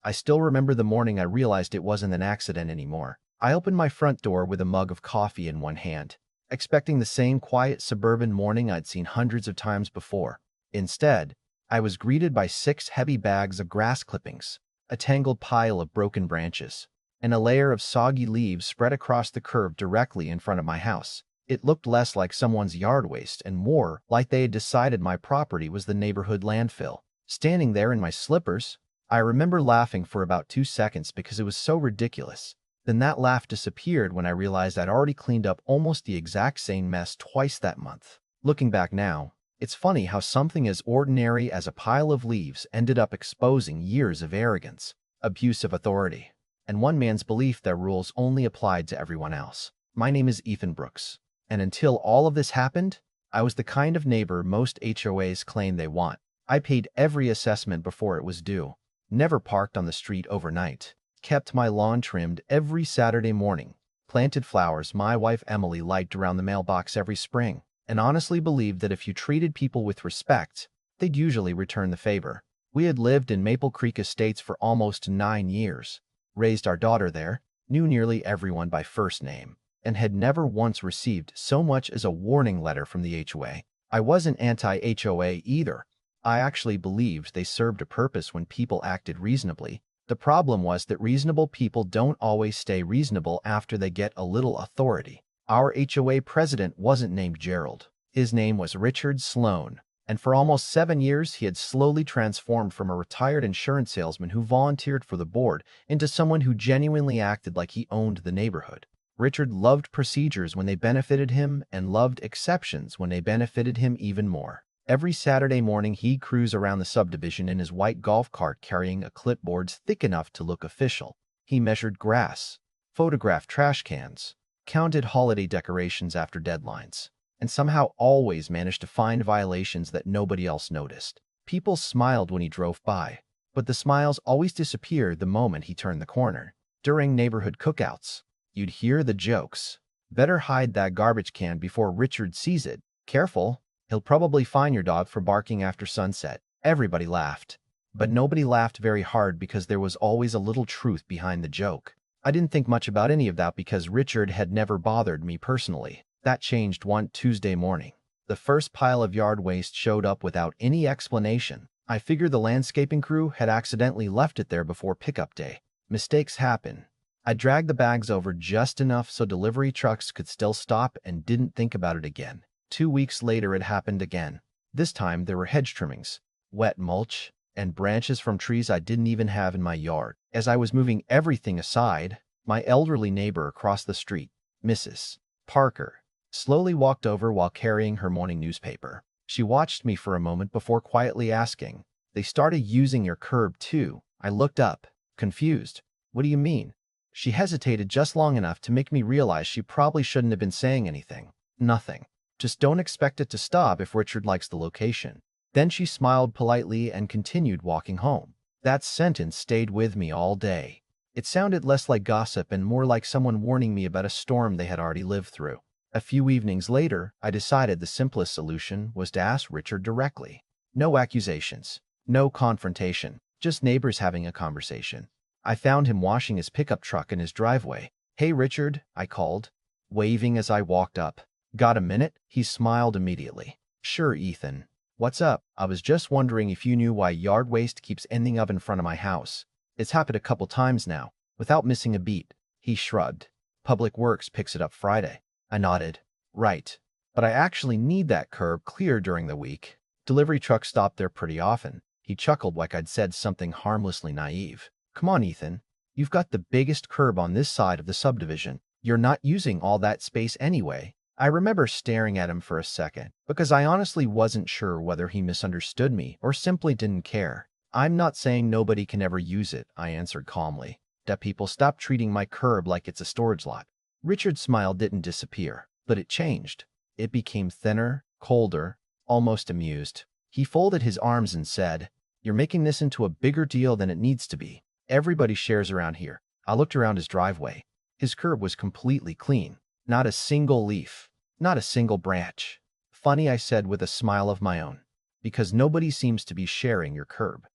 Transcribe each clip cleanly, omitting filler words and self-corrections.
I still remember the morning I realized it wasn't an accident anymore. I opened my front door with a mug of coffee in one hand, expecting the same quiet suburban morning I'd seen hundreds of times before. Instead, I was greeted by 6 heavy bags of grass clippings, a tangled pile of broken branches, and a layer of soggy leaves spread across the curb directly in front of my house. It looked less like someone's yard waste and more like they had decided my property was the neighborhood landfill. Standing there in my slippers, I remember laughing for about 2 seconds because it was so ridiculous. Then that laugh disappeared when I realized I'd already cleaned up almost the exact same mess twice that month. Looking back now, it's funny how something as ordinary as a pile of leaves ended up exposing years of arrogance, abuse of authority, and one man's belief that rules only applied to everyone else. My name is Ethan Brooks, and until all of this happened, I was the kind of neighbor most HOAs claim they want. I paid every assessment before it was due, never parked on the street overnight, kept my lawn trimmed every Saturday morning, planted flowers my wife Emily liked around the mailbox every spring, and honestly believed that if you treated people with respect, they'd usually return the favor. We had lived in Maple Creek Estates for almost 9 years, raised our daughter there, knew nearly everyone by first name, and had never once received so much as a warning letter from the HOA. I wasn't anti-HOA either. I actually believed they served a purpose when people acted reasonably. The problem was that reasonable people don't always stay reasonable after they get a little authority. Our HOA president wasn't named Gerald. His name was Richard Sloan, and for almost 7 years he had slowly transformed from a retired insurance salesman who volunteered for the board into someone who genuinely acted like he owned the neighborhood. Richard loved procedures when they benefited him and loved exceptions when they benefited him even more. Every Saturday morning he'd cruise around the subdivision in his white golf cart carrying a clipboard thick enough to look official. He measured grass, photographed trash cans, counted holiday decorations after deadlines, and somehow always managed to find violations that nobody else noticed. People smiled when he drove by, but the smiles always disappeared the moment he turned the corner. During neighborhood cookouts, you'd hear the jokes. "Better hide that garbage can before Richard sees it. Careful, he'll probably fine your dog for barking after sunset." Everybody laughed, but nobody laughed very hard because there was always a little truth behind the joke. I didn't think much about any of that because Richard had never bothered me personally. That changed one Tuesday morning. The first pile of yard waste showed up without any explanation. I figured the landscaping crew had accidentally left it there before pickup day. Mistakes happen. I dragged the bags over just enough so delivery trucks could still stop and didn't think about it again. 2 weeks later it happened again. This time there were hedge trimmings, wet mulch, and branches from trees I didn't even have in my yard. As I was moving everything aside, my elderly neighbor across the street, Mrs. Parker, slowly walked over while carrying her morning newspaper. She watched me for a moment before quietly asking, "They started using your curb too?" I looked up, confused. "What do you mean?" She hesitated just long enough to make me realize she probably shouldn't have been saying anything. "Nothing. Just don't expect it to stop if Richard likes the location." Then she smiled politely and continued walking home. That sentence stayed with me all day. It sounded less like gossip and more like someone warning me about a storm they had already lived through. A few evenings later, I decided the simplest solution was to ask Richard directly. No accusations, no confrontation, just neighbors having a conversation. I found him washing his pickup truck in his driveway. "Hey, Richard," I called, waving as I walked up. "Got a minute?" He smiled immediately. "Sure, Ethan. What's up?" "I was just wondering if you knew why yard waste keeps ending up in front of my house. It's happened a couple times now, without missing a beat." He shrugged. "Public Works picks it up Friday." I nodded. "Right. But I actually need that curb cleared during the week. Delivery trucks stop there pretty often." He chuckled like I'd said something harmlessly naive. "Come on, Ethan. You've got the biggest curb on this side of the subdivision. You're not using all that space anyway." I remember staring at him for a second, because I honestly wasn't sure whether he misunderstood me or simply didn't care. "I'm not saying nobody can ever use it," I answered calmly. "That people stop treating my curb like it's a storage lot." Richard's smile didn't disappear, but it changed. It became thinner, colder, almost amused. He folded his arms and said, "You're making this into a bigger deal than it needs to be. Everybody shares around here." I looked around his driveway. His curb was completely clean. Not a single leaf, not a single branch. "Funny," I said with a smile of my own, "because nobody seems to be sharing your curb."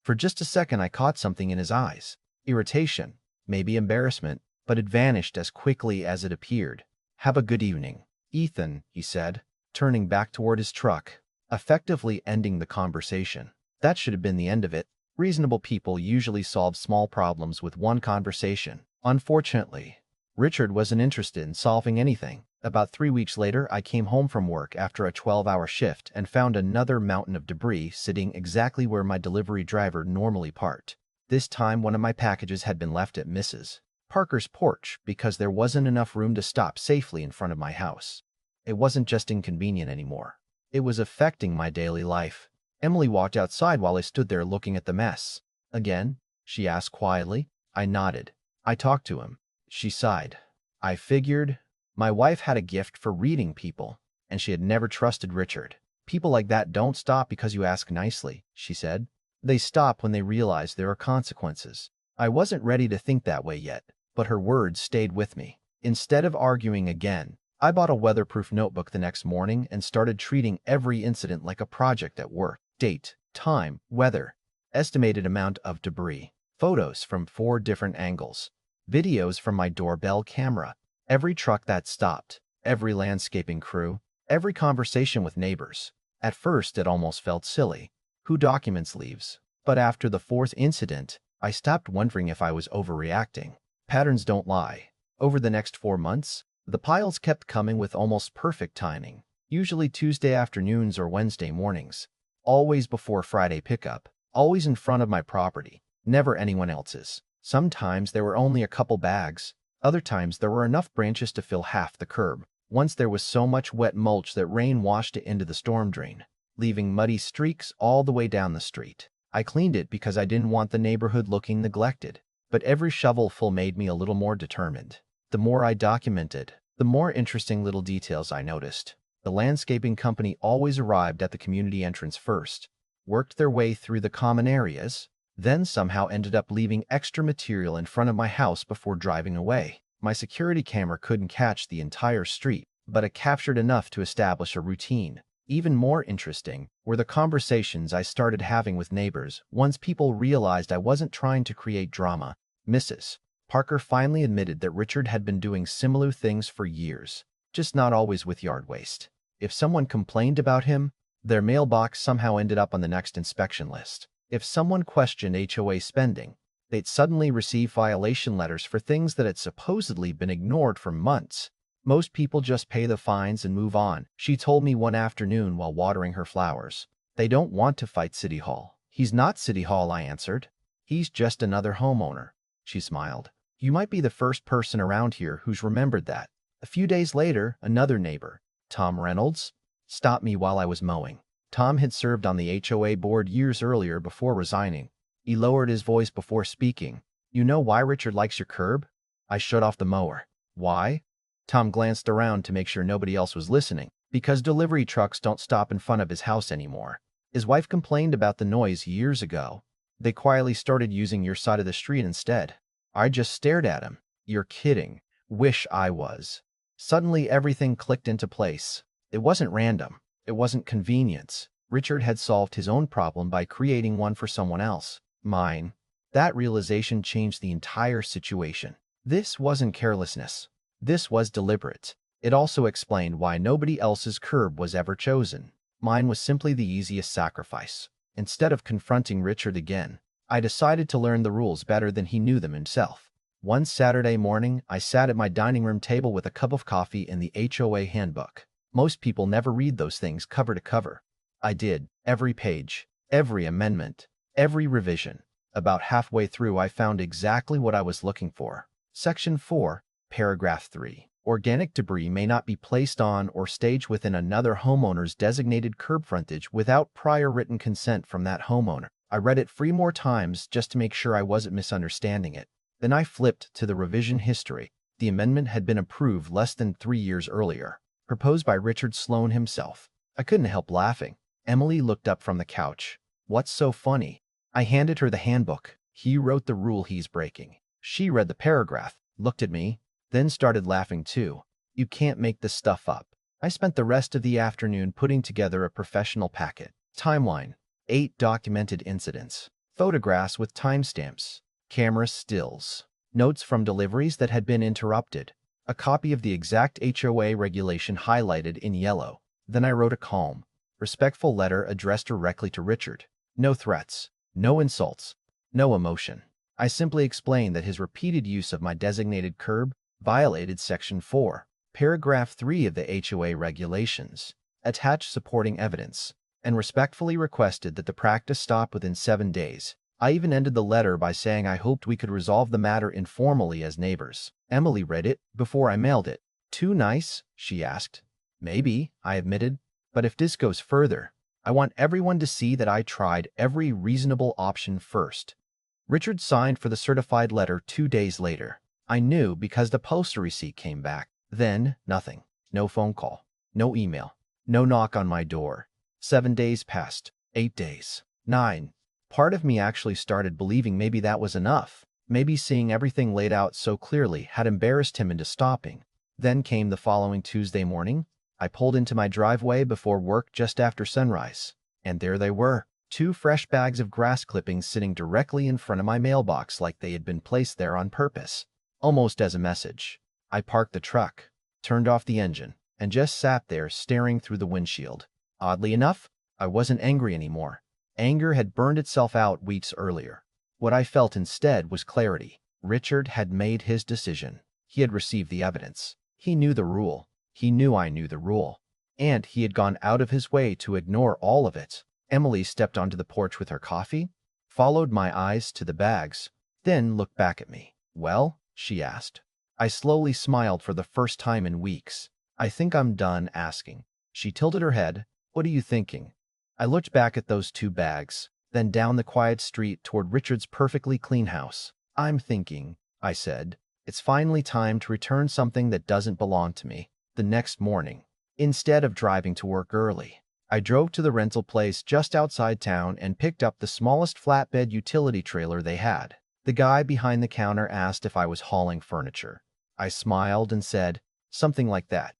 For just a second I caught something in his eyes. Irritation, maybe embarrassment, but it vanished as quickly as it appeared. "Have a good evening, Ethan," he said, turning back toward his truck, effectively ending the conversation. That should have been the end of it. Reasonable people usually solve small problems with one conversation. Unfortunately, Richard wasn't interested in solving anything. About 3 weeks later, I came home from work after a 12-hour shift and found another mountain of debris sitting exactly where my delivery driver normally parked. This time, one of my packages had been left at Mrs. Parker's porch because there wasn't enough room to stop safely in front of my house. It wasn't just inconvenient anymore. It was affecting my daily life. Emily walked outside while I stood there looking at the mess. "Again?" she asked quietly. I nodded. "I talked to him." She sighed. "I figured." My wife had a gift for reading people, and she had never trusted Richard. "People like that don't stop because you ask nicely," she said. "They stop when they realize there are consequences." I wasn't ready to think that way yet, but her words stayed with me. Instead of arguing again, I bought a weatherproof notebook the next morning and started treating every incident like a project at work. Date, time, weather, estimated amount of debris, photos from 4 different angles, videos from my doorbell camera, every truck that stopped, every landscaping crew, every conversation with neighbors. At first, it almost felt silly. Who documents leaves? But after the 4th incident, I stopped wondering if I was overreacting. Patterns don't lie. Over the next 4 months, the piles kept coming with almost perfect timing, usually Tuesday afternoons or Wednesday mornings, always before Friday pickup, always in front of my property, never anyone else's. Sometimes there were only a couple bags. Other times there were enough branches to fill half the curb. Once there was so much wet mulch that rain washed it into the storm drain, leaving muddy streaks all the way down the street. I cleaned it because I didn't want the neighborhood looking neglected, but every shovelful made me a little more determined. The more I documented, the more interesting little details I noticed. The landscaping company always arrived at the community entrance first, worked their way through the common areas, then somehow ended up leaving extra material in front of my house before driving away. My security camera couldn't catch the entire street, but it captured enough to establish a routine. Even more interesting were the conversations I started having with neighbors once people realized I wasn't trying to create drama. Mrs. Parker finally admitted that Richard had been doing similar things for years, just not always with yard waste. If someone complained about him, their mailbox somehow ended up on the next inspection list. If someone questioned HOA spending, they'd suddenly receive violation letters for things that had supposedly been ignored for months. Most people just pay the fines and move on, she told me one afternoon while watering her flowers. They don't want to fight City Hall. "He's not City Hall," I answered. "He's just another homeowner." She smiled. "You might be the first person around here who's remembered that." A few days later, another neighbor, Tom Reynolds, stopped me while I was mowing. Tom had served on the HOA board years earlier before resigning. He lowered his voice before speaking. "You know why Richard likes your curb?" I shut off the mower. "Why?" Tom glanced around to make sure nobody else was listening. "Because delivery trucks don't stop in front of his house anymore. His wife complained about the noise years ago. They quietly started using your side of the street instead." I just stared at him. "You're kidding." Wish I was. Suddenly everything clicked into place. It wasn't random. It wasn't convenience. Richard had solved his own problem by creating one for someone else. Mine. That realization changed the entire situation. This wasn't carelessness. This was deliberate. It also explained why nobody else's curb was ever chosen. Mine was simply the easiest sacrifice. Instead of confronting Richard again, I decided to learn the rules better than he knew them himself. One Saturday morning, I sat at my dining room table with a cup of coffee in the HOA handbook. Most people never read those things cover to cover. I did. Every page, every amendment, every revision. About halfway through, I found exactly what I was looking for. Section 4, Paragraph 3. Organic debris may not be placed on or staged within another homeowner's designated curb frontage without prior written consent from that homeowner. I read it 3 more times just to make sure I wasn't misunderstanding it. Then I flipped to the revision history. The amendment had been approved less than 3 years earlier, proposed by Richard Sloan himself. I couldn't help laughing. Emily looked up from the couch. "What's so funny?" I handed her the handbook. "He wrote the rule he's breaking." She read the paragraph, looked at me, then started laughing too. "You can't make this stuff up." I spent the rest of the afternoon putting together a professional packet. Timeline: 8 documented incidents, photographs with timestamps, camera stills, notes from deliveries that had been interrupted, a copy of the exact HOA regulation highlighted in yellow. Then I wrote a calm, respectful letter addressed directly to Richard. No threats, no insults, no emotion. I simply explained that his repeated use of my designated curb violated Section 4, Paragraph 3 of the HOA regulations, attached supporting evidence, and respectfully requested that the practice stop within 7 days. I even ended the letter by saying I hoped we could resolve the matter informally as neighbors. Emily read it before I mailed it. Too nice? She asked. Maybe, I admitted, but if this goes further, I want everyone to see that I tried every reasonable option first. Richard signed for the certified letter 2 days later. I knew because the postal receipt came back. Then, nothing. No phone call. No email. No knock on my door. 7 days passed. 8 days. 9. Part of me actually started believing maybe that was enough. Maybe seeing everything laid out so clearly had embarrassed him into stopping. Then came the following Tuesday morning. I pulled into my driveway before work just after sunrise. And there they were. 2 fresh bags of grass clippings sitting directly in front of my mailbox like they had been placed there on purpose. Almost as a message. I parked the truck, turned off the engine, and just sat there staring through the windshield. Oddly enough, I wasn't angry anymore. Anger had burned itself out weeks earlier. What I felt instead was clarity. Richard had made his decision. He had received the evidence. He knew the rule. He knew I knew the rule. And he had gone out of his way to ignore all of it. Emily stepped onto the porch with her coffee, followed my eyes to the bags, then looked back at me. "Well?" she asked. I slowly smiled for the first time in weeks. "I think I'm done asking." She tilted her head. "What are you thinking?" I looked back at those 2 bags, then down the quiet street toward Richard's perfectly clean house. "I'm thinking," I said, "it's finally time to return something that doesn't belong to me." The next morning, instead of driving to work early, I drove to the rental place just outside town and picked up the smallest flatbed utility trailer they had. The guy behind the counter asked if I was hauling furniture. I smiled and said, something like that.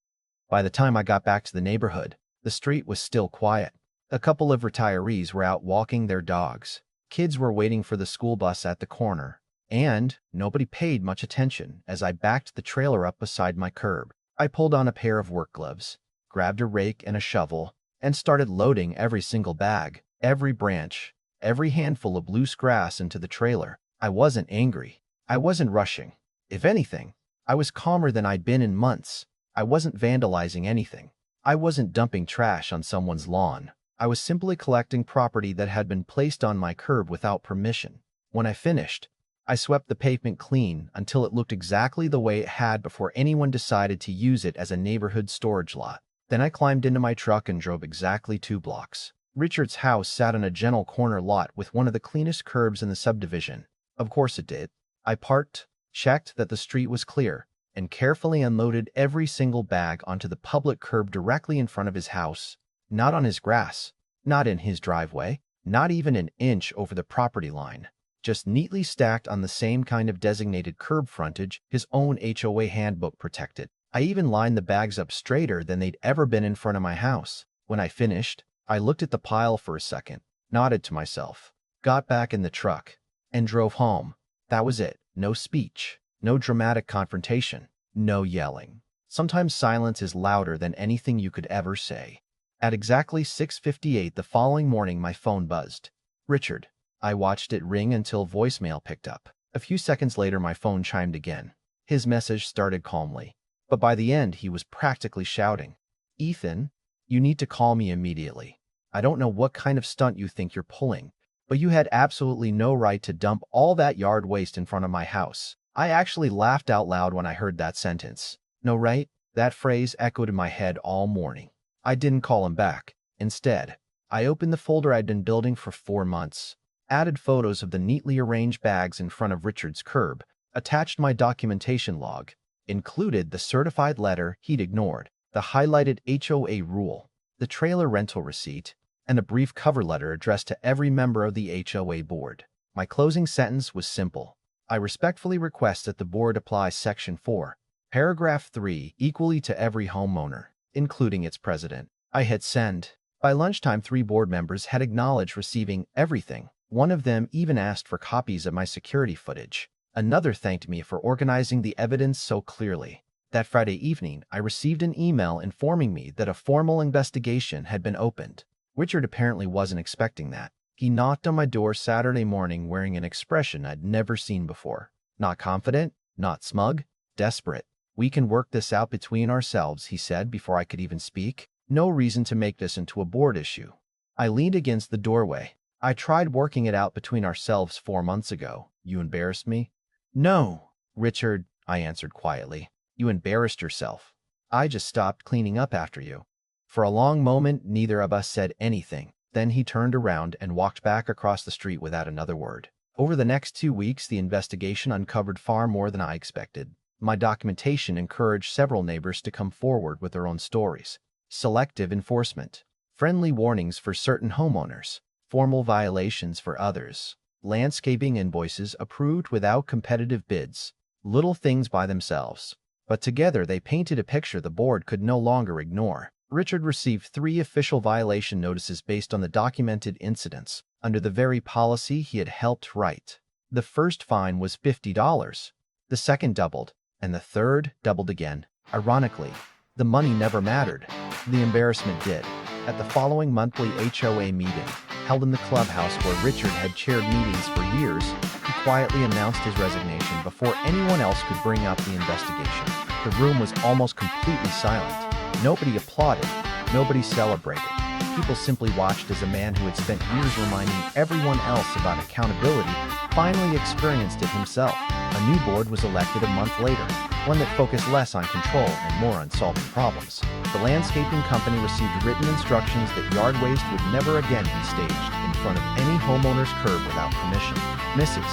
By the time I got back to the neighborhood, the street was still quiet. A couple of retirees were out walking their dogs. Kids were waiting for the school bus at the corner. And nobody paid much attention as I backed the trailer up beside my curb. I pulled on a pair of work gloves, grabbed a rake and a shovel, and started loading every single bag, every branch, every handful of loose grass into the trailer. I wasn't angry. I wasn't rushing. If anything, I was calmer than I'd been in months. I wasn't vandalizing anything. I wasn't dumping trash on someone's lawn. I was simply collecting property that had been placed on my curb without permission. When I finished, I swept the pavement clean until it looked exactly the way it had before anyone decided to use it as a neighborhood storage lot. Then I climbed into my truck and drove exactly 2 blocks. Richard's house sat on a gentle corner lot with one of the cleanest curbs in the subdivision. Of course it did. I parked, checked that the street was clear, and carefully unloaded every single bag onto the public curb directly in front of his house. Not on his grass, not in his driveway, not even an inch over the property line. Just neatly stacked on the same kind of designated curb frontage his own HOA handbook protected. I even lined the bags up straighter than they'd ever been in front of my house. When I finished, I looked at the pile for a second, nodded to myself, got back in the truck, and drove home. That was it. No speech, no dramatic confrontation, no yelling. Sometimes silence is louder than anything you could ever say. At exactly 6:58 the following morning, my phone buzzed. Richard. I watched it ring until voicemail picked up. A few seconds later, my phone chimed again. His message started calmly, but by the end, he was practically shouting. "Ethan, you need to call me immediately. I don't know what kind of stunt you think you're pulling, but you had absolutely no right to dump all that yard waste in front of my house." I actually laughed out loud when I heard that sentence. No, right? That phrase echoed in my head all morning. I didn't call him back. Instead, I opened the folder I'd been building for 4 months, added photos of the neatly arranged bags in front of Richard's curb, attached my documentation log, included the certified letter he'd ignored, the highlighted HOA rule, the trailer rental receipt, and a brief cover letter addressed to every member of the HOA board. My closing sentence was simple. I respectfully request that the board apply Section 4, Paragraph 3 equally to every homeowner, including its president. I hit send. By lunchtime, 3 board members had acknowledged receiving everything. One of them even asked for copies of my security footage. Another thanked me for organizing the evidence so clearly. That Friday evening, I received an email informing me that a formal investigation had been opened. Richard apparently wasn't expecting that. He knocked on my door Saturday morning wearing an expression I'd never seen before. Not confident, not smug, desperate. "We can work this out between ourselves," he said before I could even speak. "No reason to make this into a board issue." I leaned against the doorway. "I tried working it out between ourselves 4 months ago. You embarrassed me?" "No, Richard," I answered quietly. "You embarrassed yourself. I just stopped cleaning up after you." For a long moment, neither of us said anything. Then he turned around and walked back across the street without another word. Over the next 2 weeks, the investigation uncovered far more than I expected. My documentation encouraged several neighbors to come forward with their own stories. Selective enforcement, friendly warnings for certain homeowners, formal violations for others, landscaping invoices approved without competitive bids, little things by themselves. But together they painted a picture the board could no longer ignore. Richard received 3 official violation notices based on the documented incidents, under the very policy he had helped write. The first fine was $50, the second doubled, and the third doubled again. Ironically, the money never mattered. The embarrassment did. At the following monthly HOA meeting, held in the clubhouse where Richard had chaired meetings for years, he quietly announced his resignation before anyone else could bring up the investigation. The room was almost completely silent. Nobody applauded. Nobody celebrated. People simply watched as a man who had spent years reminding everyone else about accountability finally experienced it himself. A new board was elected a month later, one that focused less on control and more on solving problems. The landscaping company received written instructions that yard waste would never again be staged in front of any homeowner's curb without permission. "Mrs.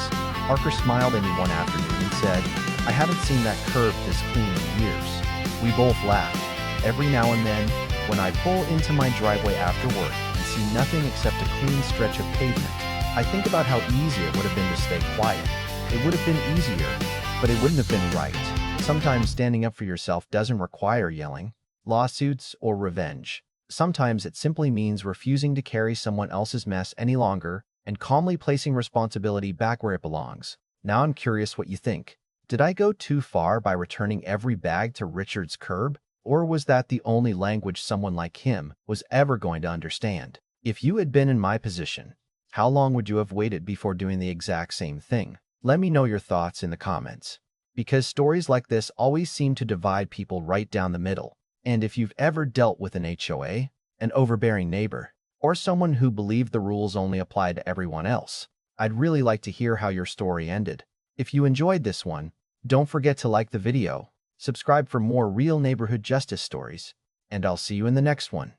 Parker smiled at me one afternoon and said, 'I haven't seen that curb this clean in years.' We both laughed. Every now and then, when I pull into my driveway after work and see nothing except a clean stretch of pavement, I think about how easy it would have been to stay quiet. It would have been easier, but it wouldn't have been right. Sometimes standing up for yourself doesn't require yelling, lawsuits, or revenge. Sometimes it simply means refusing to carry someone else's mess any longer and calmly placing responsibility back where it belongs." Now I'm curious what you think. Did I go too far by returning every bag to Richard's curb? Or was that the only language someone like him was ever going to understand? If you had been in my position, how long would you have waited before doing the exact same thing? Let me know your thoughts in the comments. Because stories like this always seem to divide people right down the middle. And if you've ever dealt with an HOA, an overbearing neighbor, or someone who believed the rules only applied to everyone else, I'd really like to hear how your story ended. If you enjoyed this one, don't forget to like the video, subscribe for more real neighborhood justice stories, and I'll see you in the next one.